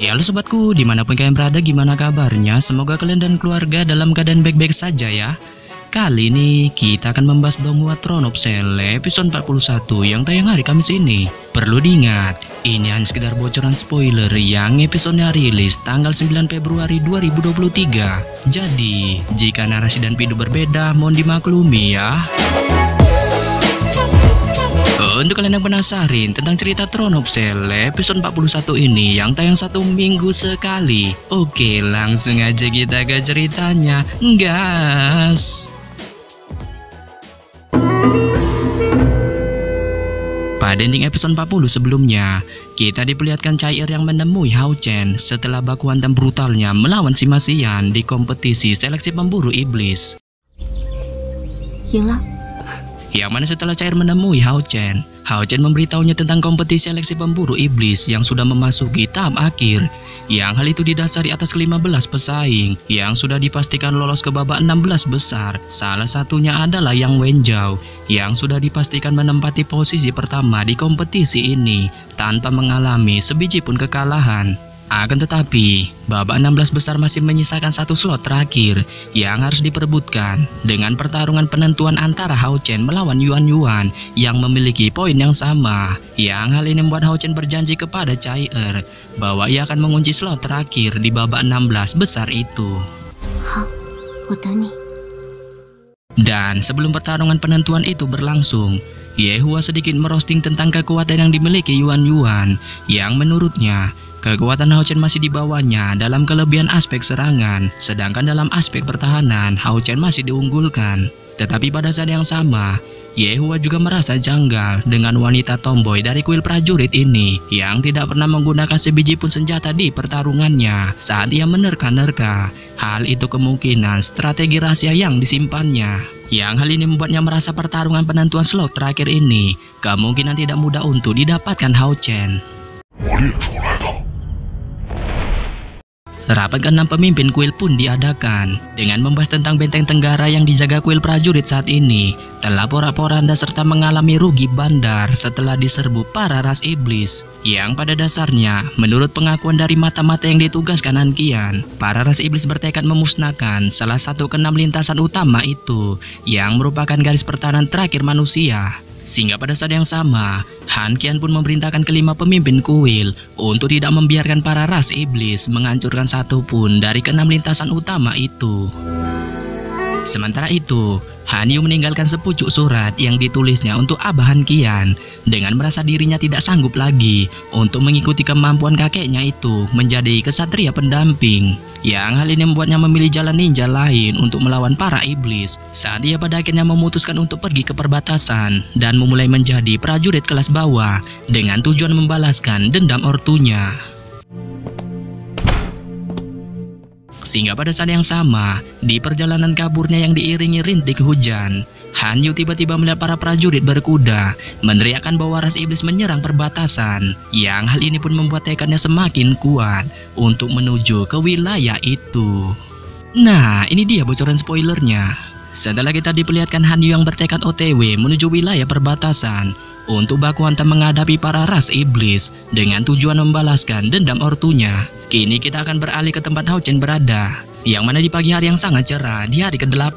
Ya halo sobatku, dimanapun kalian berada, gimana kabarnya? Semoga kalian dan keluarga dalam keadaan baik-baik saja ya. Kali ini kita akan membahas Donghua Throne of Cell episode 41 yang tayang hari Kamis ini. Perlu diingat, ini hanya sekedar bocoran spoiler yang episodenya rilis tanggal 9 Februari 2023. Jadi, jika narasi dan video berbeda, mohon dimaklumi ya. Untuk kalian yang penasaran tentang cerita Throne of Cell episode 41 ini yang tayang 1 minggu sekali, oke, langsung aja kita ke ceritanya, gas. Pada ending episode 40 sebelumnya, kita diperlihatkan Chair yang menemui Hao Chen setelah baku hantam brutalnya melawan si Masian di kompetisi seleksi pemburu iblis. Yang mana setelah Chair menemui Hao Chen memberitahunya tentang kompetisi seleksi pemburu iblis yang sudah memasuki tahap akhir, yang hal itu didasari atas ke-15 pesaing yang sudah dipastikan lolos ke babak 16 besar. Salah satunya adalah Yang Wenjiao yang sudah dipastikan menempati posisi pertama di kompetisi ini tanpa mengalami sebiji pun kekalahan. Akan tetapi, babak 16 besar masih menyisakan satu slot terakhir yang harus diperebutkan dengan pertarungan penentuan antara Hao Chen melawan Yuan Yuan yang memiliki poin yang sama. Yang hal ini membuat Hao Chen berjanji kepada Chair bahwa ia akan mengunci slot terakhir di babak 16 besar itu. Dan sebelum pertarungan penentuan itu berlangsung, Yehua sedikit merosting tentang kekuatan yang dimiliki Yuan Yuan yang menurutnya kekuatan Hao Chen masih di bawahnya dalam kelebihan aspek serangan, sedangkan dalam aspek pertahanan Hao Chen masih diunggulkan. Tetapi pada saat yang sama, Yehua juga merasa janggal dengan wanita tomboy dari kuil prajurit ini yang tidak pernah menggunakan sebiji pun senjata di pertarungannya saat ia menerka-nerka. Hal itu kemungkinan strategi rahasia yang disimpannya. Yang hal ini membuatnya merasa pertarungan penentuan slot terakhir ini kemungkinan tidak mudah untuk didapatkan Hao Chen. Rapat ke-6 pemimpin kuil pun diadakan dengan membahas tentang benteng tenggara yang dijaga kuil prajurit saat ini telah porak-poranda serta mengalami rugi bandar setelah diserbu para ras iblis yang pada dasarnya menurut pengakuan dari mata-mata yang ditugaskan Anqian, para ras iblis bertekad memusnahkan salah satu ke-6 lintasan utama itu yang merupakan garis pertahanan terakhir manusia. Sehingga pada saat yang sama, Han Qian pun memerintahkan ke-5 pemimpin kuil untuk tidak membiarkan para ras iblis menghancurkan satupun dari ke-6 lintasan utama itu. Sementara itu, Han Yu meninggalkan sepucuk surat yang ditulisnya untuk Abah Han Qian dengan merasa dirinya tidak sanggup lagi untuk mengikuti kemampuan kakeknya itu menjadi kesatria pendamping. Yang hal ini membuatnya memilih jalan ninja lain untuk melawan para iblis saat ia pada akhirnya memutuskan untuk pergi ke perbatasan dan memulai menjadi prajurit kelas bawah dengan tujuan membalaskan dendam ortunya. Sehingga pada saat yang sama, di perjalanan kaburnya yang diiringi rintik hujan, Han Yu tiba-tiba melihat para prajurit berkuda meneriakkan bahwa ras iblis menyerang perbatasan. Yang hal ini pun membuat tekadnya semakin kuat untuk menuju ke wilayah itu. Nah, ini dia bocoran spoilernya. Setelah kita diperlihatkan Han Yu yang bertekad OTW menuju wilayah perbatasan untuk baku hantam menghadapi para ras iblis dengan tujuan membalaskan dendam ortunya. Kini kita akan beralih ke tempat Hao Chen berada, yang mana di pagi hari yang sangat cerah di hari ke-8.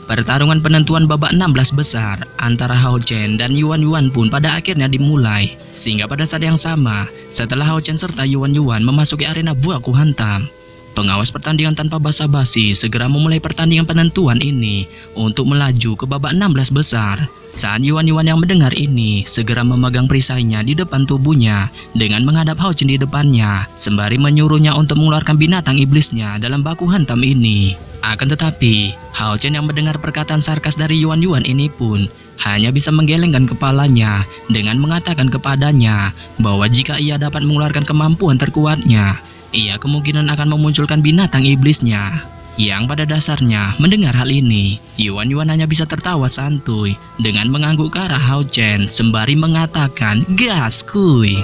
Pertarungan penentuan babak 16 besar antara Hao Chen dan Yuan Yuan pun pada akhirnya dimulai. Sehingga pada saat yang sama, setelah Hao Chen serta Yuan Yuan memasuki arena baku hantam, pengawas pertandingan tanpa basa-basi segera memulai pertandingan penentuan ini untuk melaju ke babak 16 besar. Saat Yuan Yuan yang mendengar ini segera memegang perisainya di depan tubuhnya dengan menghadap Hao Chen di depannya sembari menyuruhnya untuk mengeluarkan binatang iblisnya dalam baku hantam ini. Akan tetapi, Hao Chen yang mendengar perkataan sarkas dari Yuan Yuan ini pun hanya bisa menggelengkan kepalanya dengan mengatakan kepadanya bahwa jika ia dapat mengeluarkan kemampuan terkuatnya, ia kemungkinan akan memunculkan binatang iblisnya. Yang pada dasarnya mendengar hal ini, Yuan Yuan hanya bisa tertawa santuy dengan mengangguk ke arah Hao Chen sembari mengatakan, "Gas kuy."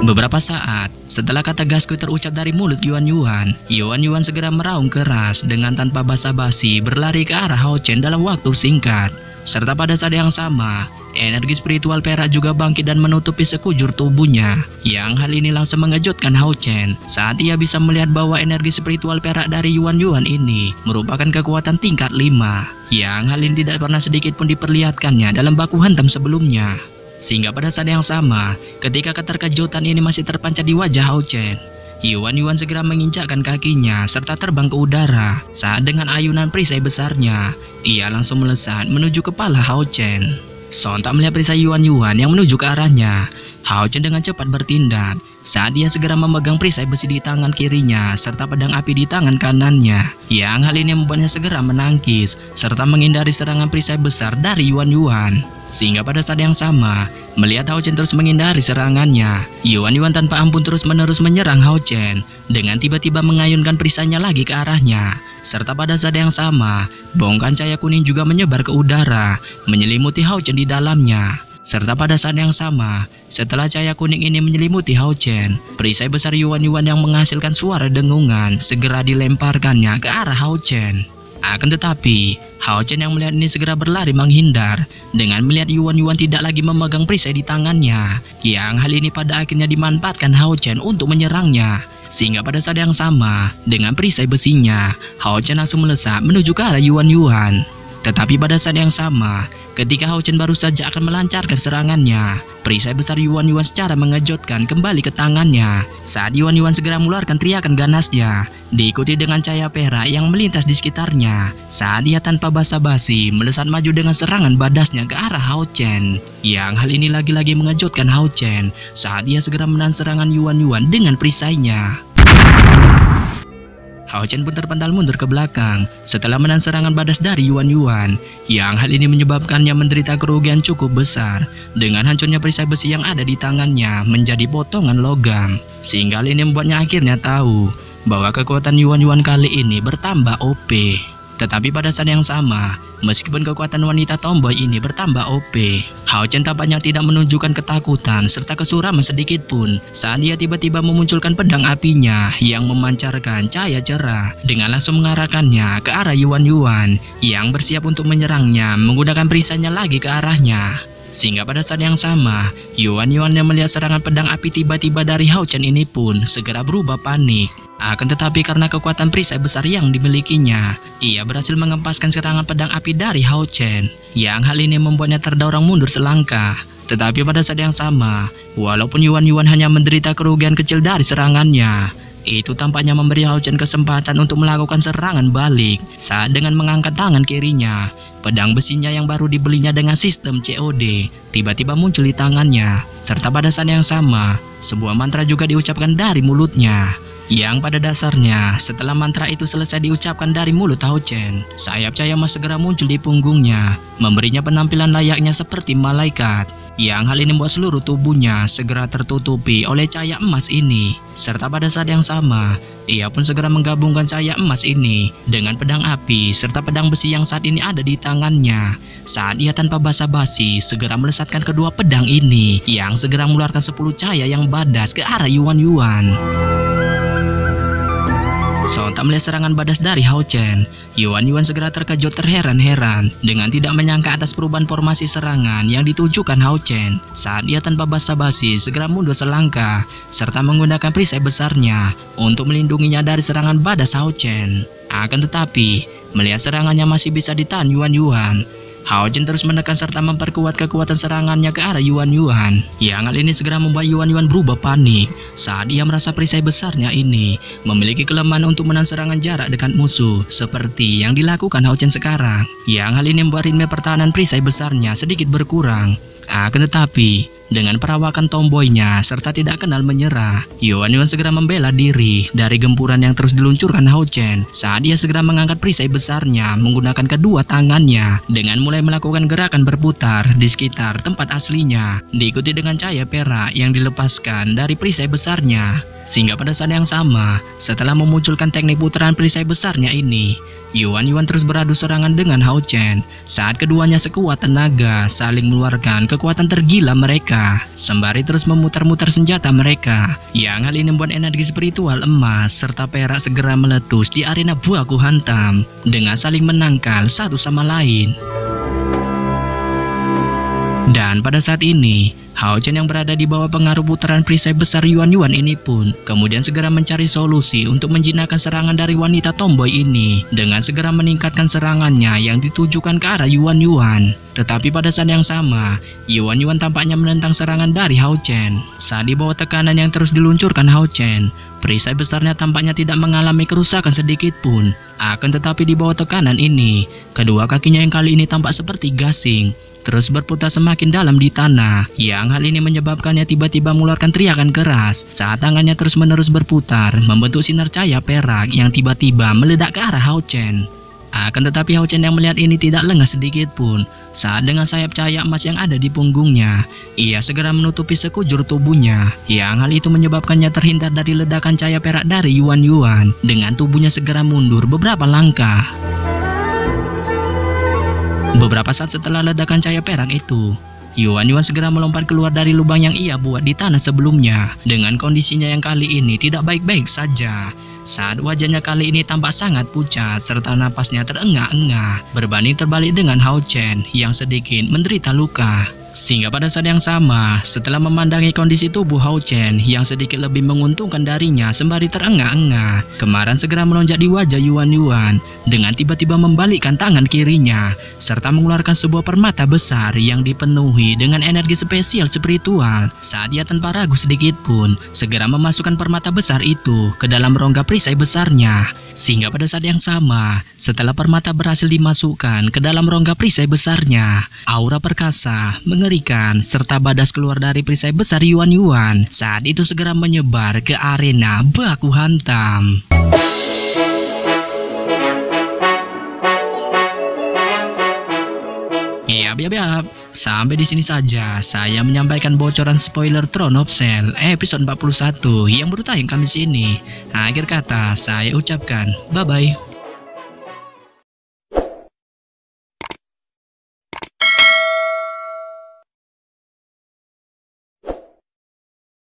Beberapa saat setelah kata gas kuy terucap dari mulut Yuan Yuan, Yuan Yuan segera meraung keras dengan tanpa basa-basi berlari ke arah Hao Chen dalam waktu singkat. Serta pada saat yang sama, energi spiritual perak juga bangkit dan menutupi sekujur tubuhnya. Yang hal ini langsung mengejutkan Hao Chen saat ia bisa melihat bahwa energi spiritual perak dari Yuan Yuan ini merupakan kekuatan tingkat 5. Yang hal ini tidak pernah sedikit pun diperlihatkannya dalam baku hantam sebelumnya. Sehingga pada saat yang sama, ketika keterkejutan ini masih terpancar di wajah Hao Chen, Yuan Yuan segera menginjakkan kakinya serta terbang ke udara. Saat dengan ayunan perisai besarnya, ia langsung melesat menuju kepala Hao Chen. Sontak melihat perisai Yuan Yuan yang menuju ke arahnya, Hao Chen dengan cepat bertindak saat dia segera memegang perisai besi di tangan kirinya serta pedang api di tangan kanannya. Yang hal ini membuatnya segera menangkis serta menghindari serangan perisai besar dari Yuan Yuan. Sehingga pada saat yang sama, melihat Hao Chen terus menghindari serangannya, Yuan Yuan tanpa ampun terus-menerus menyerang Hao Chen dengan tiba-tiba mengayunkan perisainya lagi ke arahnya. Serta pada saat yang sama, bongkahan cahaya kuning juga menyebar ke udara, menyelimuti Hao Chen di dalamnya. Serta pada saat yang sama, setelah cahaya kuning ini menyelimuti Hao Chen, perisai besar Yuan Yuan yang menghasilkan suara dengungan segera dilemparkannya ke arah Hao Chen. Akan tetapi, Hao Chen yang melihat ini segera berlari menghindar dengan melihat Yuan Yuan tidak lagi memegang perisai di tangannya. Yang hal ini pada akhirnya dimanfaatkan Hao Chen untuk menyerangnya. Sehingga pada saat yang sama, dengan perisai besinya, Hao Chen langsung melesat menuju ke arah Yuan Yuan. Tetapi pada saat yang sama, ketika Hao Chen baru saja akan melancarkan serangannya, perisai besar Yuan Yuan secara mengejutkan kembali ke tangannya. Saat Yuan Yuan segera mengeluarkan teriakan ganasnya, diikuti dengan cahaya perak yang melintas di sekitarnya. Saat ia tanpa basa-basi melesat maju dengan serangan badasnya ke arah Hao Chen. Yang hal ini lagi-lagi mengejutkan Hao Chen saat ia segera menahan serangan Yuan Yuan dengan perisainya. Hao Chen pun terpental mundur ke belakang setelah menahan serangan badas dari Yuan Yuan. Yang hal ini menyebabkannya menderita kerugian cukup besar dengan hancurnya perisai besi yang ada di tangannya menjadi potongan logam. Sehingga hal ini membuatnya akhirnya tahu bahwa kekuatan Yuan Yuan kali ini bertambah OP. Tetapi pada saat yang sama, meskipun kekuatan wanita tomboy ini bertambah OP, Hao Chen tampaknya tidak menunjukkan ketakutan serta kesuraman sedikit pun saat dia tiba-tiba memunculkan pedang apinya yang memancarkan cahaya cerah dengan langsung mengarahkannya ke arah Yuan Yuan yang bersiap untuk menyerangnya menggunakan perisainya lagi ke arahnya. Sehingga pada saat yang sama, Yuan Yuan yang melihat serangan pedang api tiba-tiba dari Hao Chen ini pun segera berubah panik. Akan tetapi karena kekuatan perisai besar yang dimilikinya, ia berhasil mengempaskan serangan pedang api dari Hao Chen. Yang hal ini membuatnya terdorong mundur selangkah. Tetapi pada saat yang sama, walaupun Yuan Yuan hanya menderita kerugian kecil dari serangannya, itu tampaknya memberi Hao Chen kesempatan untuk melakukan serangan balik saat dengan mengangkat tangan kirinya. Pedang besinya yang baru dibelinya dengan sistem COD tiba-tiba muncul di tangannya. Serta pada saat yang sama, sebuah mantra juga diucapkan dari mulutnya. Yang pada dasarnya, setelah mantra itu selesai diucapkan dari mulut Hao Chen, sayap cahaya emas segera muncul di punggungnya, memberinya penampilan layaknya seperti malaikat. Yang hal ini membuat seluruh tubuhnya segera tertutupi oleh cahaya emas ini. Serta pada saat yang sama, ia pun segera menggabungkan cahaya emas ini dengan pedang api serta pedang besi yang saat ini ada di tangannya. Saat ia tanpa basa-basi segera melesatkan kedua pedang ini yang segera mengeluarkan 10 cahaya yang badas ke arah Yuan Yuan. Sontak melihat serangan badas dari Hao Chen, Yuan Yuan segera terkejut terheran-heran dengan tidak menyangka atas perubahan formasi serangan yang ditujukan Hao Chen. Saat ia tanpa basa-basi segera mundur selangkah serta menggunakan perisai besarnya untuk melindunginya dari serangan badas Hao Chen. Akan tetapi, melihat serangannya masih bisa ditahan Yuan Yuan, Hao Chen terus menekan serta memperkuat kekuatan serangannya ke arah Yuan Yuan. Yang hal ini segera membuat Yuan Yuan berubah panik saat ia merasa perisai besarnya ini memiliki kelemahan untuk menahan serangan jarak dekat musuh seperti yang dilakukan Hao Chen sekarang. Yang hal ini membuat ritme pertahanan perisai besarnya sedikit berkurang. Akan tetapi, dengan perawakan tomboynya serta tidak kenal menyerah, Yuan Yuan segera membela diri dari gempuran yang terus diluncurkan Hao Chen saat dia segera mengangkat perisai besarnya menggunakan kedua tangannya dengan mulai melakukan gerakan berputar di sekitar tempat aslinya, diikuti dengan cahaya perak yang dilepaskan dari perisai besarnya. Sehingga pada saat yang sama, setelah memunculkan teknik putaran perisai besarnya ini, Yuan Yuan terus beradu serangan dengan Hao Chen saat keduanya sekuat tenaga saling mengeluarkan kekuatan tergila mereka sembari terus memutar-mutar senjata mereka. Yang hal ini membuat energi spiritual emas serta perak segera meletus di arena buaku hantam dengan saling menangkal satu sama lain. Dan pada saat ini, Hao Chen yang berada di bawah pengaruh putaran perisai besar Yuan Yuan ini pun kemudian segera mencari solusi untuk menjinakkan serangan dari wanita tomboy ini dengan segera meningkatkan serangannya yang ditujukan ke arah Yuan Yuan. Tetapi pada saat yang sama, Yuan Yuan tampaknya menentang serangan dari Hao Chen. Saat di bawah tekanan yang terus diluncurkan Hao Chen, perisai besarnya tampaknya tidak mengalami kerusakan sedikit pun. Akan tetapi di bawah tekanan ini, kedua kakinya yang kali ini tampak seperti gasing, terus berputar semakin dalam di tanah, yang hal ini menyebabkannya tiba-tiba mengeluarkan teriakan keras saat tangannya terus-menerus berputar, membentuk sinar cahaya perak yang tiba-tiba meledak ke arah Hao Chen. Akan tetapi Hao Chen yang melihat ini tidak lengah sedikit pun. Saat dengan sayap cahaya emas yang ada di punggungnya, ia segera menutupi sekujur tubuhnya, yang hal itu menyebabkannya terhindar dari ledakan cahaya perak dari Yuan Yuan. Dengan tubuhnya segera mundur beberapa langkah. Beberapa saat setelah ledakan cahaya perak itu, Yuan Yuan segera melompat keluar dari lubang yang ia buat di tanah sebelumnya. Dengan kondisinya yang kali ini tidak baik-baik saja. Saat wajahnya kali ini tampak sangat pucat serta napasnya terengah-engah, berbanding terbalik dengan Hao Chen yang sedikit menderita luka. Sehingga pada saat yang sama, setelah memandangi kondisi tubuh Hao Chen yang sedikit lebih menguntungkan darinya sembari terengah-engah, kemarahan segera melonjak di wajah Yuan Yuan dengan tiba-tiba membalikkan tangan kirinya serta mengeluarkan sebuah permata besar yang dipenuhi dengan energi spesial spiritual. Saat ia tanpa ragu sedikit pun segera memasukkan permata besar itu ke dalam rongga perisai besarnya. Sehingga pada saat yang sama, setelah permata berhasil dimasukkan ke dalam rongga perisai besarnya, aura perkasa, mengerikan, serta badas keluar dari perisai besar Yuan Yuan saat itu segera menyebar ke arena baku hantam. Yap. Sampai di sini saja saya menyampaikan bocoran spoiler Throne of Cell episode 41 yang baru tayang Kamis ini. Akhir kata saya ucapkan bye-bye.